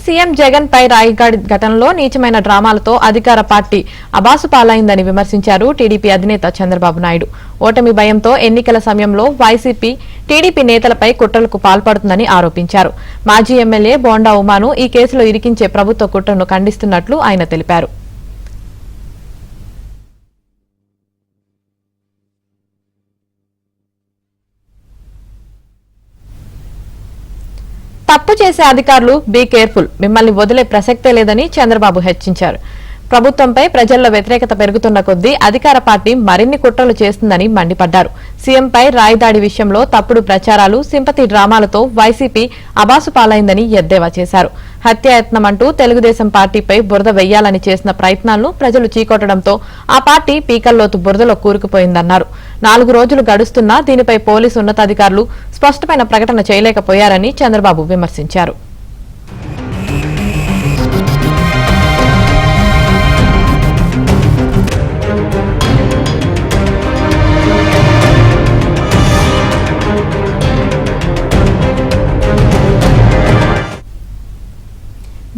CM Jagan పై రాయగఢ్ ఘటనలో నీచమైన డ్రామాలతో అధికార పార్టీ అబాసు పాలైందని విమర్శించారు టీడీపీ అధినేత చంద్రబాబు నాయుడు. ఓటమి భయంతో ఎన్నికల సమయంలో వైసీపీ టీడీపీ నేతలపై కుట్రలకు పాల్పడుతుందని ఆరోపించారు. మాజీ ఎమ్మెల్యే బోండా ఉమాను ఈ కేసులో ఇరికించే ప్రభుత్వ కుట్రను ఖండిస్తున్నట్లు ఆయన తెలిపారు. తప్పు చేసే అధికారులు బీ కేర్ఫుల్, మిమ్మల్ని వదిలే ప్రసక్తే లేదని చంద్రబాబు హెచ్చరించారు. ప్రభుత్వంపై ప్రజల్లో వ్యతిరేకత పెరుగుతున్న కొద్దీ అధికార పార్టీ మరిన్ని కుట్రలు చేస్తుందని మండిపడ్డారు. సీఎంపై రాయిదాడి విషయంలో తప్పుడు ప్రచారాలు, సింపతి డ్రామాలతో వైసీపీ అబాసు పాలైందని ఎద్దేవా చేశారు. హత్యాయత్నమంటూ తెలుగుదేశం పార్టీపై బురద వెయ్యాలని చేసిన ప్రయత్నాలను ప్రజలు చీకొట్టడంతో ఆ పార్టీ పీకల్లోతు బురదలో కూరుకుపోయిందన్నారు. 4 రోజులు గడుస్తున్నా దీనిపై పోలీసు ఉన్నతాధికారులు స్పష్టమైన ప్రకటన చేయలేకపోయారని చంద్రబాబు విమర్శించారు.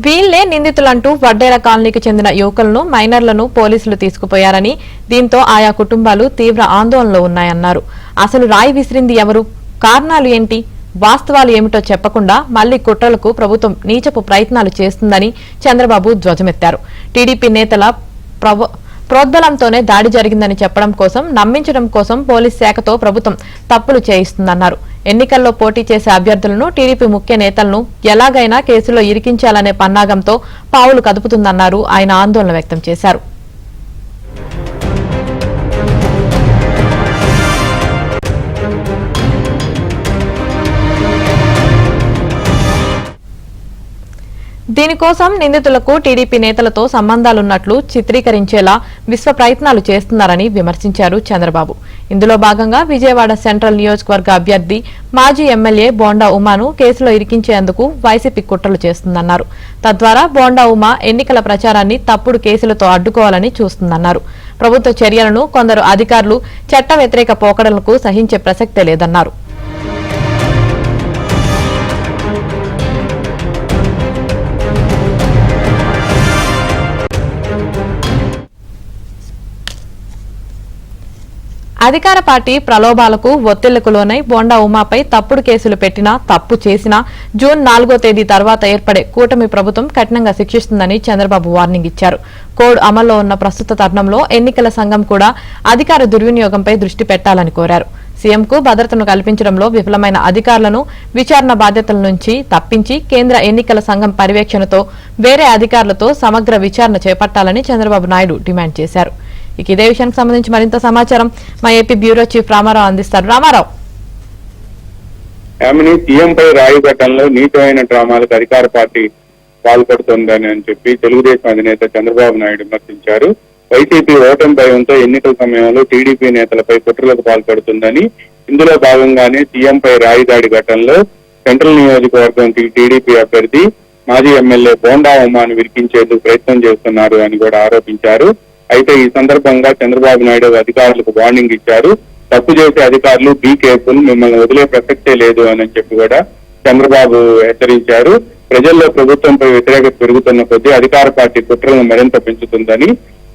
వీళ్లే నిందితులంటూ వడ్డేర కాలనీకి చెందిన యువకులను, మైనర్లను పోలీసులు తీసుకుపోయారని, దీంతో ఆయా కుటుంబాలు తీవ్ర ఆందోళనలో ఉన్నాయన్నారు. అసలు రాయి విసిరింది ఎవరు, కారణాలు ఏంటి, వాస్తవాలు ఏమిటో చెప్పకుండా మళ్లీ కుట్రలకు ప్రభుత్వం నీచపు ప్రయత్నాలు చేస్తుందని చంద్రబాబు ధ్వజమెత్తారు. టీడీపీ నేతల ప్రోద్బలంతోనే దాడి జరిగిందని చెప్పడం కోసం, నమ్మించడం కోసం పోలీస్ శాఖతో ప్రభుత్వం తప్పులు చేయిస్తుందన్నారు. ఎన్నికల్లో పోటీ చేసే అభ్యర్థులను, టీడీపీ ముఖ్య నేతలను ఎలాగైనా కేసులో ఇరికించాలనే పన్నాగంతో పావులు కదుపుతుందన్నారు. ఆయన ఆందోళన వ్యక్తం చేశారు. దీనికోసం నిందితులకు టీడీపీ నేతలతో సంబంధాలున్నట్లు చిత్రీకరించేలా విశ్వ ప్రయత్నాలు చేస్తున్నారని విమర్శించారు చంద్రబాబు. ఇందులో భాగంగా విజయవాడ సెంట్రల్ నియోజకవర్గ అభ్యర్థి మాజీ ఎమ్మెల్యే బోండా ఉమాను కేసులో ఇరికించేందుకు వైసీపీ కుట్రలు చేస్తుందన్నారు. తద్వారా బోండా ఉమా ఎన్నికల ప్రచారాన్ని తప్పుడు కేసులతో అడ్డుకోవాలని చూస్తుందన్నారు. ప్రభుత్వ చర్యలను కొందరు అధికారులు చట్ట వ్యతిరేక పోకడలకు సహించే ప్రసక్తే లేదన్నారు. అధికార పార్టీ ప్రలోభాలకు ఒత్తిళ్లకు లోనై బోండా ఉమాపై తప్పుడు కేసులు పెట్టినా, తప్పు చేసినా జూన్ 4వ తేదీ తర్వాత ఏర్పడే కూటమి ప్రభుత్వం కఠినంగా శిక్షిస్తుందని చంద్రబాబు వార్నింగ్ ఇచ్చారు. కోడ్ అమల్లో ఉన్న ప్రస్తుత తరుణంలో ఎన్నికల సంఘం కూడా అధికార దుర్వినియోగంపై దృష్టి పెట్టాలని కోరారు. సీఎంకు భద్రతను కల్పించడంలో విఫలమైన అధికారులను విచారణ బాధ్యతల నుంచి తప్పించి కేంద్ర ఎన్నికల సంఘం పర్యవేక్షణతో వేరే అధికారులతో సమగ్ర విచారణ చేపట్టాలని చంద్రబాబు నాయుడు డిమాండ్ చేశారు. ఇదే విషయానికి సంబంధించి మరింత సమాచారం మా ఏపీ బ్యూరో చీఫ్ రామారావు అందిస్తారు. రామారావు, సీఎంపై రాయి ఘటనలో నీచమైన డ్రామాలకు అధికార పార్టీ పాల్పడుతోందని చెప్పి తెలుగుదేశం అధినేత చంద్రబాబు నాయుడు విమర్శించారు. వైసీపీ ఓటమి భయంతో ఎన్నికల సమయంలో టీడీపీ నేతలపై కుట్రలకు పాల్పడుతుందని, ఇందులో భాగంగానే సీఎంపై రాయి దాడి ఘటనలో సెంట్రల్ నియోజకవర్గం టీడీపీ అభ్యర్థి మాజీ ఎమ్మెల్యే బోండా ఉమాను విరికించేందుకు ప్రయత్నం చేస్తున్నారు అని కూడా ఆరోపించారు. అయితే ఈ సందర్భంగా చంద్రబాబు నాయుడు అధికారులకు వార్నింగ్ ఇచ్చారు. తప్పు చేసే అధికారులు బీ కేర్ఫుల్, మిమ్మల్ని వదిలే ప్రసక్తే లేదు అని చెప్పి కూడా చంద్రబాబు హెచ్చరించారు. ప్రజల్లో ప్రభుత్వంపై వ్యతిరేకత పెరుగుతున్న కొద్దీ అధికార పార్టీ కుట్రలను మరింత పెంచుతుందని,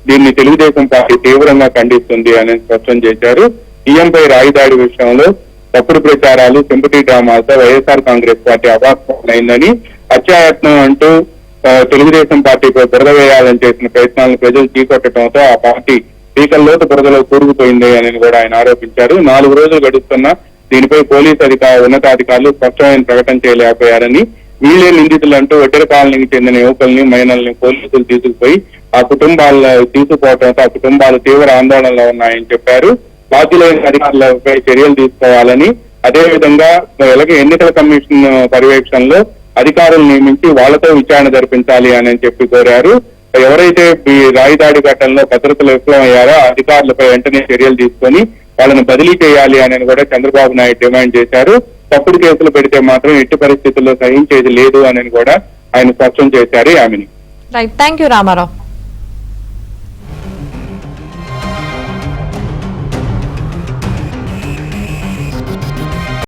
దీన్ని తెలుగుదేశం పార్టీ తీవ్రంగా ఖండిస్తుంది అని స్పష్టం చేశారు. సీఎంపై రాయిదాడి విషయంలో తప్పుడు ప్రచారాలు, సింపతి డ్రామాలతో వైఎస్ఆర్ కాంగ్రెస్ పార్టీ అవాస్తవమైందని, హత్యాయత్నం అంటూ తెలుగుదేశం పార్టీపై బురద వేయాలని చేసిన ప్రయత్నాలను ప్రజలు చీకొట్టడంతో ఆ పార్టీ పీకల్లోతు బురదలో కూరుకుపోయింది అని కూడా ఆయన ఆరోపించారు. 4 రోజులు గడుస్తున్నా దీనిపై పోలీసు ఉన్నతాధికారులు స్పష్టమైన ప్రకటన చేయలేకపోయారని, వీళ్ళే నిందితులంటూ వడ్డెర కాలనీకి చెందిన యువకుల్ని, మైనర్లని పోలీసులు తీసుకుపోయి తీసుకుపోవడంతో ఆ కుటుంబాలు తీవ్ర ఆందోళనలో ఉన్నాయని చెప్పారు. బాధ్యులైన అధికారులపై చర్యలు తీసుకోవాలని, అదేవిధంగా ఎన్నికల కమిషన్ పర్యవేక్షణలో అధికారులు నియమించి వాళ్లతో విచారణ జరిపించాలి అని చెప్పి కోరారు. ఎవరైతే ఈ రాయిదాడి ఘటనలో భద్రతలు విఫలమయ్యారో అధికారులపై వెంటనే చర్యలు తీసుకొని వాళ్ళని బదిలీ చేయాలి అని కూడా చంద్రబాబు నాయుడు డిమాండ్ చేశారు. తప్పుడు కేసులు పెడితే మాత్రం ఎట్టి పరిస్థితుల్లో సహించేది లేదు అని కూడా ఆయన స్పష్టం చేశారు. Right, thank you Ramarao.